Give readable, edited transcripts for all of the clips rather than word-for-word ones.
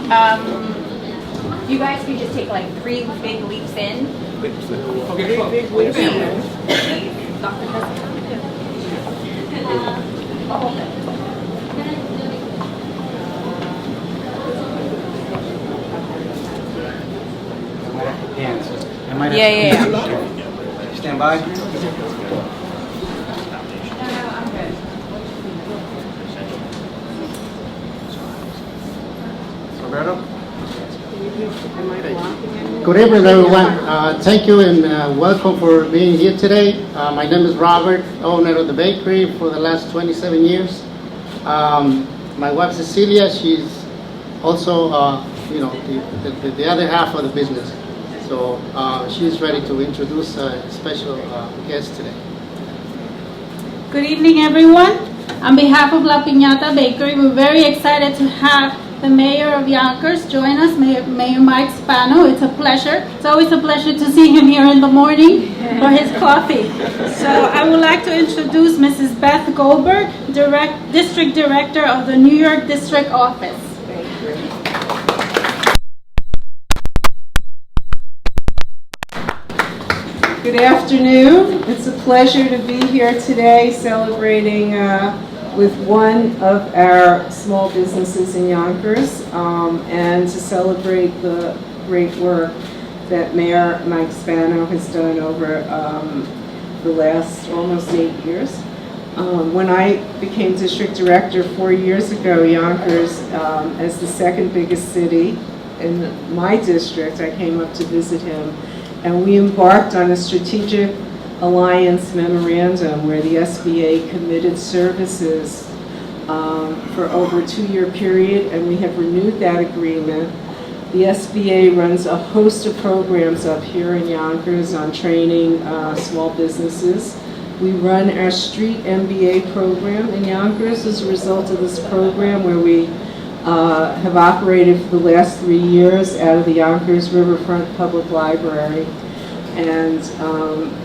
You guys can just take like 3 big leaps in. Okay, big leaps in. Dr. Yeah. Stand by. Roberto? Good evening, everyone. Thank you and welcome for being here today. My name is Robert, owner of the bakery for the last 27 years. My wife Cecilia, she's also, the other half of the business. So she's ready to introduce a special guest today. Good evening, everyone. On behalf of La Piñata Bakery, we're very excited to have the mayor of Yonkers join us, Mayor Mike Spano. It's a pleasure. It's always a pleasure to see him here in the morning for his coffee. So I would like to introduce Mrs. Beth Goldberg, District Director of the New York District Office. Good afternoon. It's a pleasure to be here today celebrating with one of our small businesses in Yonkers and to celebrate the great work that Mayor Mike Spano has done over the last almost 8 years. When I became district director 4 years ago, Yonkers, as the second biggest city in my district, I came up to visit him, and we embarked on a strategic alliance memorandum where the SBA committed services for over a 2-year period, and we have renewed that agreement. The SBA runs a host of programs up here in Yonkers on training small businesses. We run our Street MBA program in Yonkers as a result of this program, where we have operated for the last 3 years out of the Yonkers Riverfront Public Library. And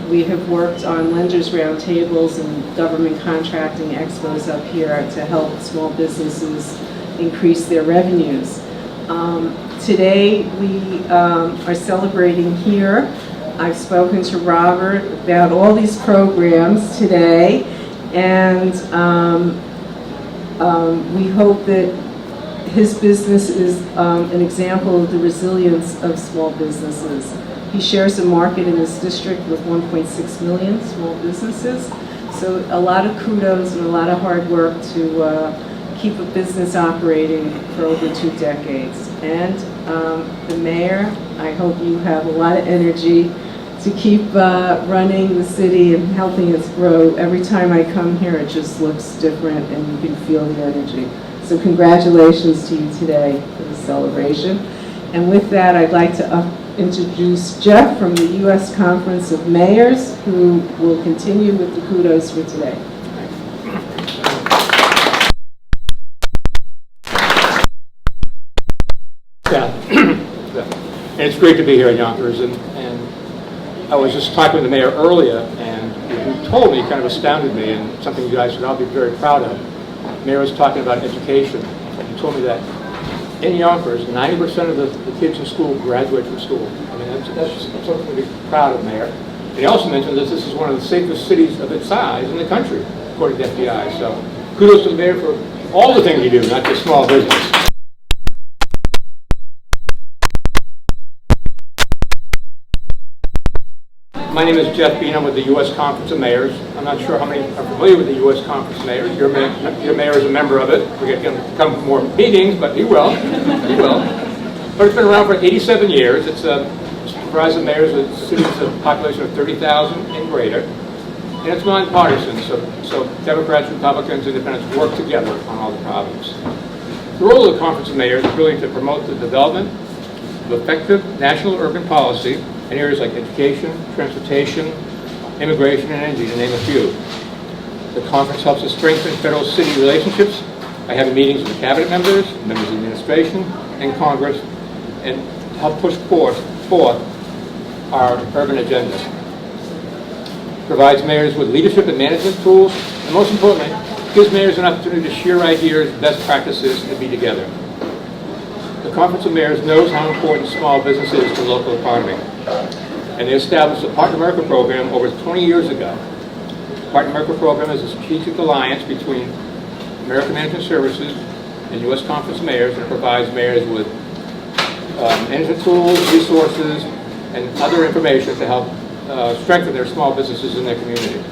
we have worked on lenders roundtables and government contracting expos up here to help small businesses increase their revenues. Today we are celebrating here. I've spoken to Robert about all these programs today, and we hope that his business is an example of the resilience of small businesses. He shares a market in this district with 1.6 million small businesses. So a lot of kudos and a lot of hard work to keep a business operating for over 2 decades. And the mayor, I hope you have a lot of energy to keep running the city and helping us grow. Every time I come here, it just looks different and you can feel the energy. So congratulations to you today for the celebration. And with that, I'd like to introduce Jeff from the U.S. Conference of Mayors, who will continue with the kudos for today. And it's great to be here in Yonkers. And I was just talking with the mayor earlier, and he told me, kind of astounded me, and something you guys should all be very proud of. The mayor was talking about education. He told me that in Yonkers, 90% of the kids in school graduate from school. I mean, that's something to be proud of, Mayor. And he also mentioned that this is one of the safest cities of its size in the country, according to FBI. So kudos to the mayor for all the things you do, not just small business. My name is Jeff Bean. I'm with the U.S. Conference of Mayors. I'm not sure how many are familiar with the U.S. Conference of Mayors. Your mayor is a member of it. We're going to come to more meetings, but he will. He will. But it's been around for 87 years. It's comprised of mayors with cities of a population of 30,000 and greater. And it's nonpartisan, so Democrats, Republicans, Independents work together on all the problems. The role of the Conference of Mayors is really to promote the development of effective national urban policy in areas like education, transportation, immigration, and energy, to name a few. The conference helps us strengthen federal-city relationships by having meetings with the cabinet members, members of the administration, and Congress, and help push forth our urban agenda. Provides mayors with leadership and management tools, and most importantly, gives mayors an opportunity to share ideas, best practices, and to be together. the Conference of Mayors knows how important small business is to the local economy, and they established the Partner America program over 20 years ago. The Partner America program is a strategic alliance between American Management Services and U.S. Conference of Mayors, and it provides mayors with management tools, resources, and other information to help strengthen their small businesses in their community.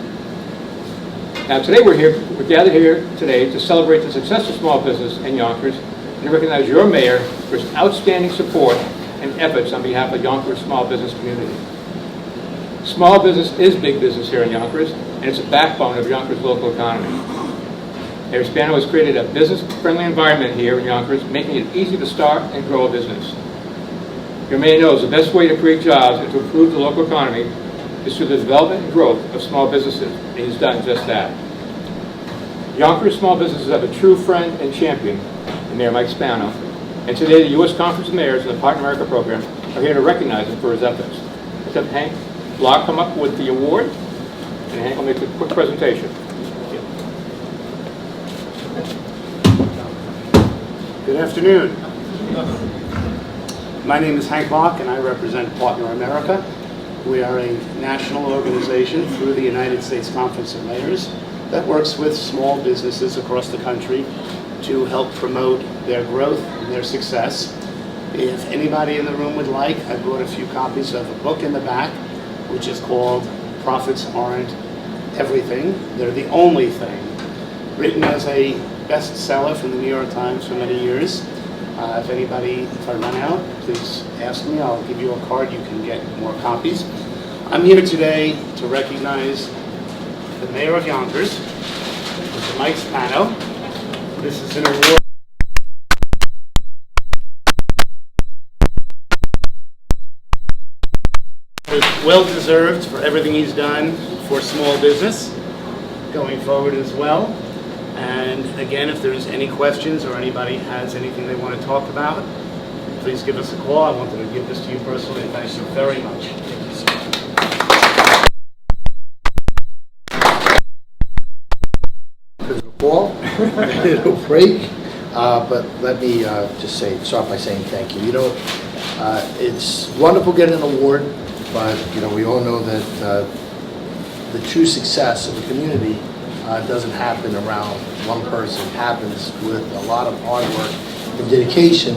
Now today we're gathered here today to celebrate the success of small business in Yonkers and to recognize your mayor for his outstanding support and efforts on behalf of Yonkers small business community. Small business is big business here in Yonkers, and it's a backbone of Yonkers' local economy. Mayor Spano has created a business-friendly environment here in Yonkers, making it easy to start and grow a business. Your mayor knows the best way to create jobs and to improve the local economy is through the development and growth of small businesses, and he's done just that. Yonkers small businesses have a true friend and champion in Mayor Mike Spano, and today the U.S. Conference of Mayors and the Partner America program are here to recognize him for his efforts. Let's have Hank Block come up with the award, and Hank will make a quick presentation. Good afternoon. My name is Hank Block, and I represent Partner America. We are a national organization through the United States Conference of Mayors that works with small businesses across the country to help promote their growth and their success. If anybody in the room would like, I brought a few copies of a book in the back, which is called Profits Aren't Everything, They're the Only Thing, written as a bestseller from the New York Times for many years. If I run out, please ask me. I'll give you a card. You can get more copies. I'm here today to recognize the Mayor of Yonkers, Mr. Mike Spano. This is an award. It's well deserved for everything he's done for small business going forward as well. And again, if there's any questions or anybody has anything they want to talk about, please give us a call. I wanted to give this to you personally, and thank you very much. Thank you so much. Ball, it'll break, but let me just start by saying thank you. You know, it's wonderful getting an award, but you know, we all know that the true success of a community doesn't happen around one person. It happens with a lot of hard work and dedication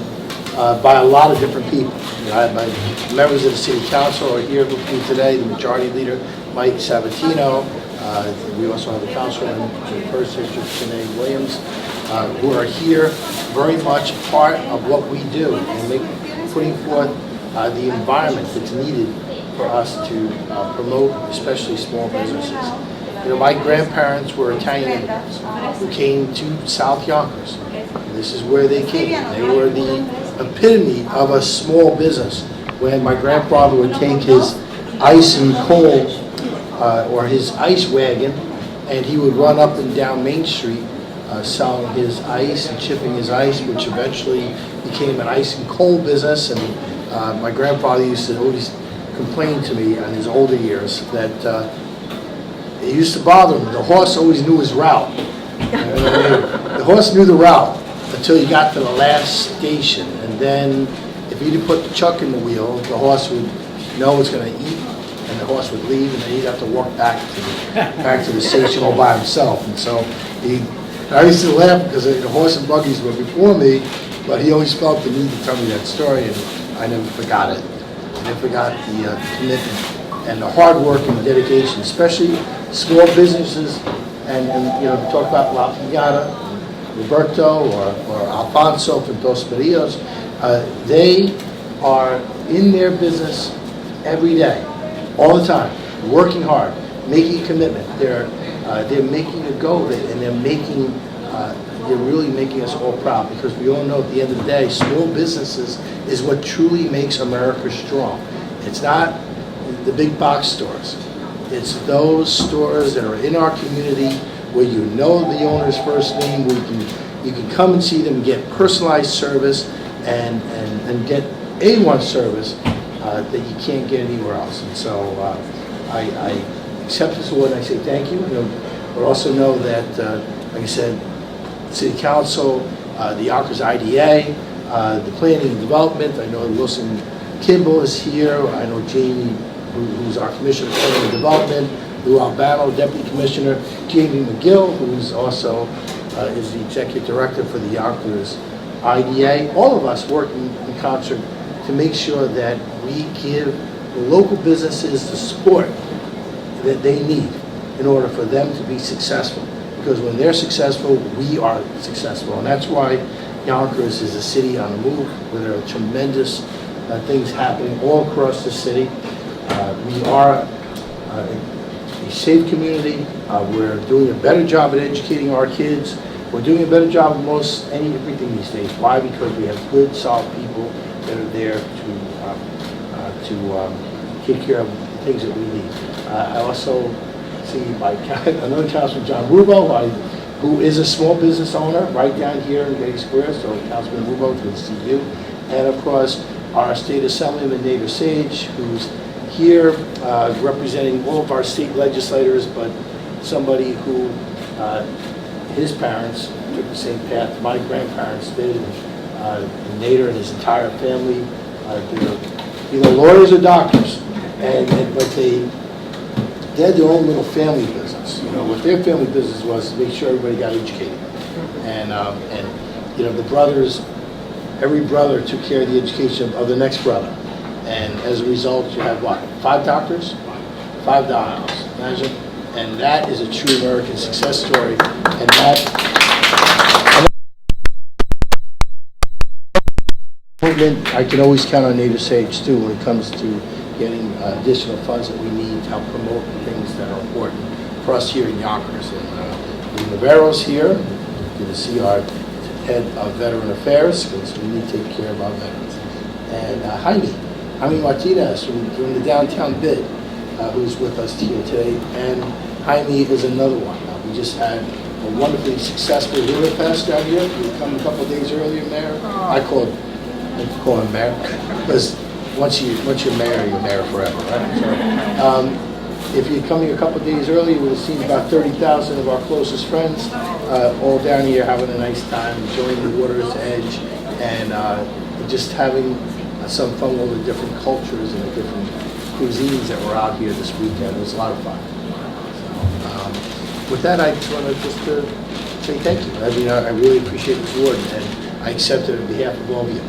by a lot of different people. You know, my members of the City Council are here with me today. The Majority Leader, Mike Sabatino. We also have the Councilman in the First District, Sinead Williams, who are here very much part of what we do and putting forth the environment that's needed for us to promote, especially small businesses. You know, my grandparents were Italian immigrants who came to South Yonkers. This is where they came. They were the epitome of a small business. When my grandfather would take his ice and coal or his ice wagon, and he would run up and down Main Street selling his ice and shipping his ice, which eventually became an ice and coal business. And my grandfather used to always complain to me in his older years that it used to bother him. The horse always knew his route. The horse knew the route until he got to the last station, and then if he didn't put the chuck in the wheel, the horse would know it's going to eat, and the horse would leave, and then he'd have to walk back to the station all by himself. And so I used to laugh because the horse and buggies were before me, but he always felt the need to tell me that story, and I never forgot it. I never forgot the commitment and the hard work and dedication, especially small businesses, and you know, talk about La Piñata, Roberto, or Alfonso from Dos Perillos. They are in their business every day, all the time, working hard, making a commitment. They're making a go of it, and they're really making us all proud, because we all know at the end of the day, small businesses is what truly makes America strong. It's not the big box stores. It's those stores that are in our community where you know the owner's first name, where you can come and see them, get personalized service, and get A1 service that you can't get anywhere else. And so I accept this award and I say thank you. But also know that, like I said, City Council, the Yonkers IDA, the planning and development. I know Wilson Kimball is here. I know Jamie, who's our Commissioner of Planning and Development, Lou Albano, Deputy Commissioner, Jamie McGill, who's also is the Executive Director for the Yonkers IDA. All of us working in concert to make sure that we give the local businesses the support that they need in order for them to be successful. Because when they're successful, we are successful. And that's why Yonkers is a city on the move, where there are tremendous things happening all across the city. We are a safe community. We're doing a better job at educating our kids. We're doing a better job of most everything these days. Why? Because we have good, solid people that are there to take care of the things that we need. I also see another Councilman, John Rubo, who is a small business owner right down here in Getty Square. So Councilman Rubo, good to see you. And of course, our State Assemblyman, Nader Sage, who's here representing all of our state legislators, but somebody who his parents took the same path my grandparents did, and Nader and his entire family, they're either lawyers or doctors, but they had their own little family business. You know, what their family business was to make sure everybody got educated, and you know, the brothers, every brother took care of the education of the next brother, and as a result, you have what, 5 doctors, 5 doctors, imagine. And that is a true American success story. And that I can always count on Nader Sage too when it comes to getting additional funds that we need to help promote the things that are important for us here in Yonkers. And Navarro's here. Good to see our head of Veteran Affairs, because we need to take care of our veterans. And Jaime Martinez from the downtown bid, who's with us here today. And Jaime is another one. We just had a wonderfully successful River Fest down here. We come a couple of days earlier, Mayor. I call him Mayor, because once you're mayor forever, right? So, if you come here a couple of days early, you would have seen about 30,000 of our closest friends all down here having a nice time, enjoying the water's edge, and just having some fun with the different cultures and the different cuisines that were out here this weekend. It was a lot of fun. With that, I just want to say thank you. I mean, I really appreciate this award, and I accept it on behalf of all of you.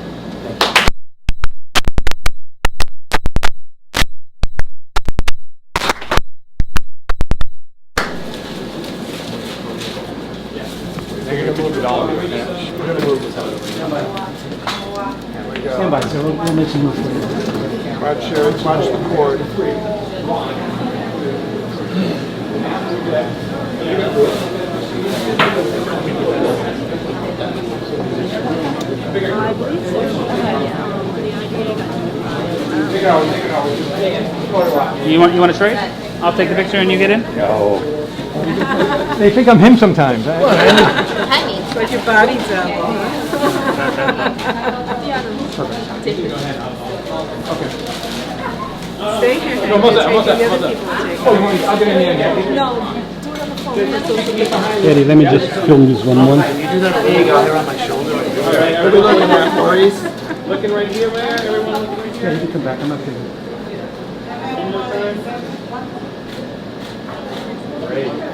Thank you. They're going to move it all. We're going to move this out. Stand by, so we'll make some move for you. Watch the cord. You want to trade? I'll take the picture and you get in? No. They think I'm him sometimes. But your body's up. Stay here. No, I'll get in the end. Eddie, let me just film this one. You do that there you go, here on my shoulder. All right, everybody looking at Maurice. Looking right here, Mayor. Everyone looking right here. Yeah, you can come back. I'm not kidding. One more time. Great.